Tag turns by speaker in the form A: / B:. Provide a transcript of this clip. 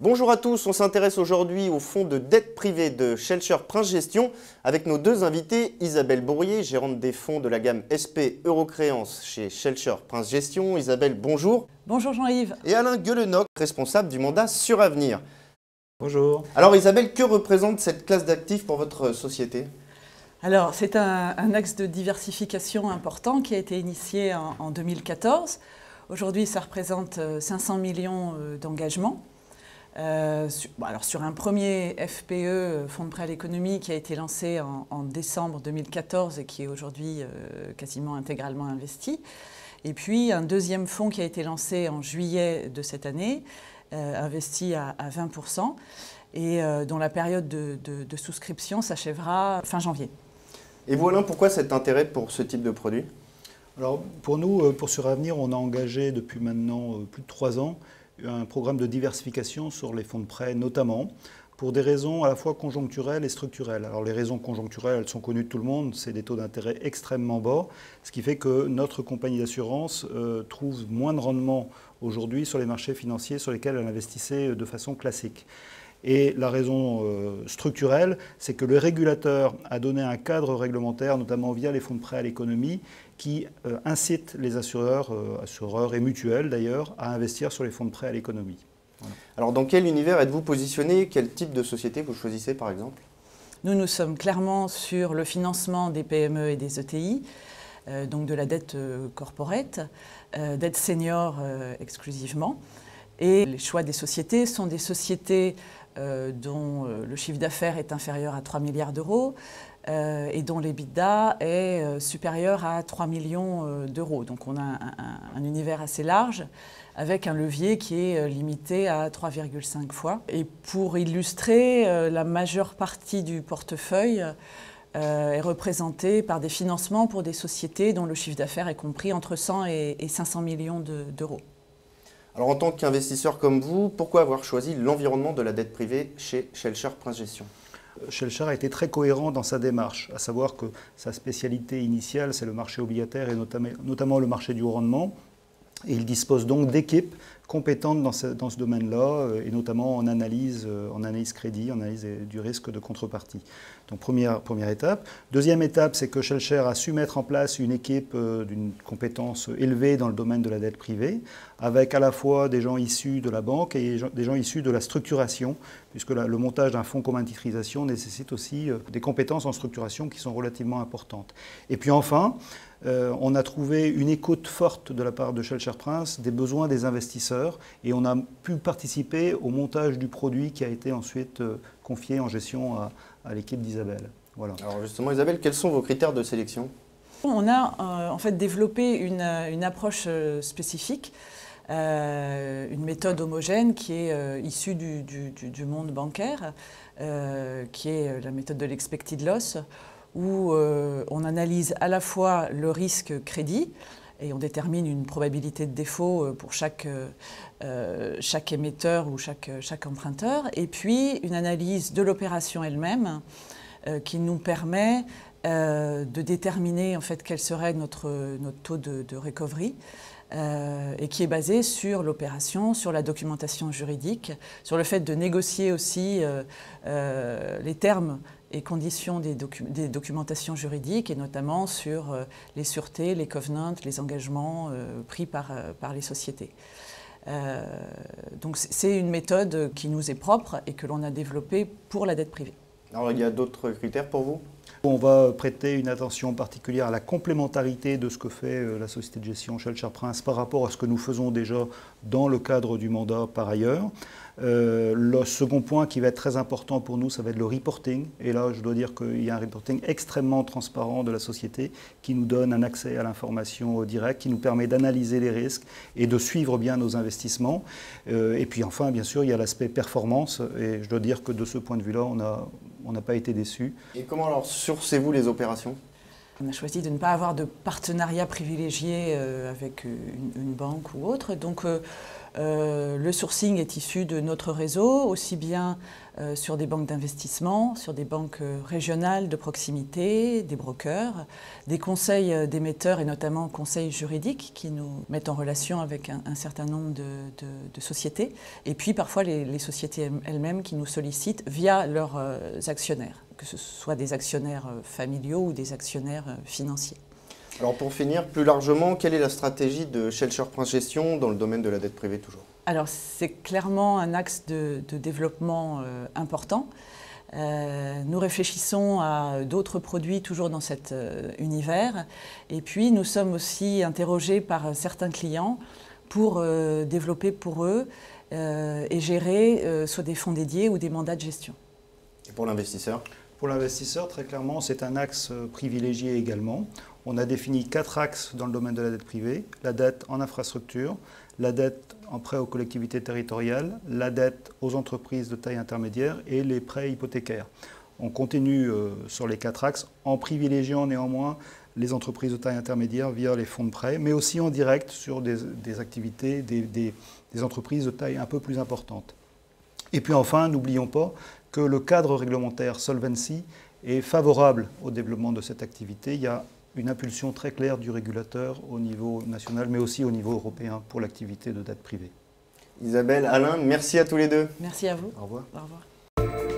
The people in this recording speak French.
A: Bonjour à tous, on s'intéresse aujourd'hui au fonds de dette privée de Schellcher Prince Gestion avec nos deux invités, Isabelle Bourrier, gérante des fonds de la gamme SP Eurocréance chez Schellcher Prince Gestion. Isabelle, bonjour.
B: Bonjour Jean-Yves.
A: Et Alain Guelenoc, responsable du mandat Suravenir.
C: Bonjour.
A: Alors Isabelle, que représente cette classe d'actifs pour votre société ?
B: Alors c'est un axe de diversification important qui a été initié en 2014. Aujourd'hui ça représente 500 millions d'engagements. Sur un premier FPE, Fonds de prêt à l'économie, qui a été lancé en décembre 2014 et qui est aujourd'hui quasiment intégralement investi. Et puis un deuxième fonds qui a été lancé en juillet de cette année, investi à 20% et dont la période de souscription s'achèvera fin janvier.
A: Et vous Alain, pourquoi cet intérêt pour ce type de produit ?
C: Alors pour nous, pour Suravenir, on a engagé depuis maintenant plus de 3 ans un programme de diversification sur les fonds de prêt notamment, pour des raisons à la fois conjoncturelles et structurelles. Alors les raisons conjoncturelles, elles sont connues de tout le monde, c'est des taux d'intérêt extrêmement bas, ce qui fait que notre compagnie d'assurance trouve moins de rendement aujourd'hui sur les marchés financiers sur lesquels elle investissait de façon classique. Et la raison structurelle, c'est que le régulateur a donné un cadre réglementaire, notamment via les fonds de prêt à l'économie, qui incite les assureurs et mutuelles d'ailleurs, à investir sur les fonds de prêt à l'économie. Voilà.
A: Alors dans quel univers êtes-vous positionné ? Quel type de société vous choisissez par exemple ?
B: Nous sommes clairement sur le financement des PME et des ETI, donc de la dette corporate, dette senior exclusivement. Et les choix des sociétés sont des sociétés dont le chiffre d'affaires est inférieur à 3 milliards d'euros et dont l'EBITDA est supérieur à 3 millions d'euros. Donc on a un univers assez large avec un levier qui est limité à 3,5 fois. Et pour illustrer, la majeure partie du portefeuille est représentée par des financements pour des sociétés dont le chiffre d'affaires est compris entre 100 et 500 millions d'euros.
A: Alors en tant qu'investisseur comme vous, pourquoi avoir choisi l'environnement de la dette privée chez Schellcher Prince Gestion ?
C: Schellcher a été très cohérent dans sa démarche, à savoir que sa spécialité initiale, c'est le marché obligataire et notamment le marché du haut rendement. Et il dispose donc d'équipes compétentes dans ce domaine-là, et notamment en analyse crédit, en analyse du risque de contrepartie. Donc première étape. Deuxième étape, c'est que Schellcher a su mettre en place une équipe d'une compétence élevée dans le domaine de la dette privée, avec à la fois des gens issus de la banque et des gens issus de la structuration, puisque le montage d'un fonds commun de titrisation nécessite aussi des compétences en structuration qui sont relativement importantes. Et puis enfin, on a trouvé une écoute forte de la part de Schellcher Prince des besoins des investisseurs et on a pu participer au montage du produit qui a été ensuite confié en gestion à l'équipe d'Isabelle. Voilà.
A: Alors justement Isabelle, quels sont vos critères de sélection ?
B: On a en fait développé une approche spécifique, une méthode homogène qui est issue du monde bancaire, qui est la méthode de l'expected loss, où on analyse à la fois le risque crédit et on détermine une probabilité de défaut pour chaque émetteur ou chaque emprunteur, et puis une analyse de l'opération elle-même qui nous permet de déterminer en fait quel serait notre taux de recovery et qui est basée sur l'opération, sur la documentation juridique, sur le fait de négocier aussi les termes et conditions des documentations juridiques et notamment sur les sûretés, les covenants, les engagements pris par les sociétés. Donc c'est une méthode qui nous est propre et que l'on a développée pour la dette privée.
A: Alors il y a d'autres critères pour vous ?
C: On va prêter une attention particulière à la complémentarité de ce que fait la société de gestion Schellcher Prince par rapport à ce que nous faisons déjà dans le cadre du mandat par ailleurs. Le second point qui va être très important pour nous, ça va être le reporting. Et là, je dois dire qu'il y a un reporting extrêmement transparent de la société qui nous donne un accès à l'information directe, qui nous permet d'analyser les risques et de suivre bien nos investissements. Et puis enfin, bien sûr, il y a l'aspect performance. Et je dois dire que de ce point de vue-là, on n'a pas été déçus.
A: Et comment alors sourcez-vous les opérations ?
B: On a choisi de ne pas avoir de partenariat privilégié avec une banque ou autre. Donc Le sourcing est issu de notre réseau, aussi bien sur des banques d'investissement, sur des banques régionales de proximité, des brokers, des conseils d'émetteurs et notamment conseils juridiques qui nous mettent en relation avec un certain nombre de sociétés. Et puis parfois les sociétés elles-mêmes qui nous sollicitent via leurs actionnaires, que ce soit des actionnaires familiaux ou des actionnaires financiers.
A: Alors pour finir, plus largement, quelle est la stratégie de Schellcher Prince Gestion dans le domaine de la dette privée toujours ?
B: Alors c'est clairement un axe de développement important. Nous réfléchissons à d'autres produits toujours dans cet univers. Et puis nous sommes aussi interrogés par certains clients pour développer pour eux et gérer soit des fonds dédiés ou des mandats de gestion.
A: Et pour l'investisseur ?
C: Pour l'investisseur, très clairement, c'est un axe privilégié également. On a défini 4 axes dans le domaine de la dette privée. La dette en infrastructure, la dette en prêt aux collectivités territoriales, la dette aux entreprises de taille intermédiaire et les prêts hypothécaires. On continue sur les 4 axes en privilégiant néanmoins les entreprises de taille intermédiaire via les fonds de prêt, mais aussi en direct sur des activités, des entreprises de taille un peu plus importante. Et puis enfin, n'oublions pas que le cadre réglementaire Solvency est favorable au développement de cette activité. Il y a une impulsion très claire du régulateur au niveau national, mais aussi au niveau européen pour l'activité de dette privée.
A: Isabelle, Alain, merci à tous les deux.
B: Merci à vous.
C: Au revoir.
B: Au revoir.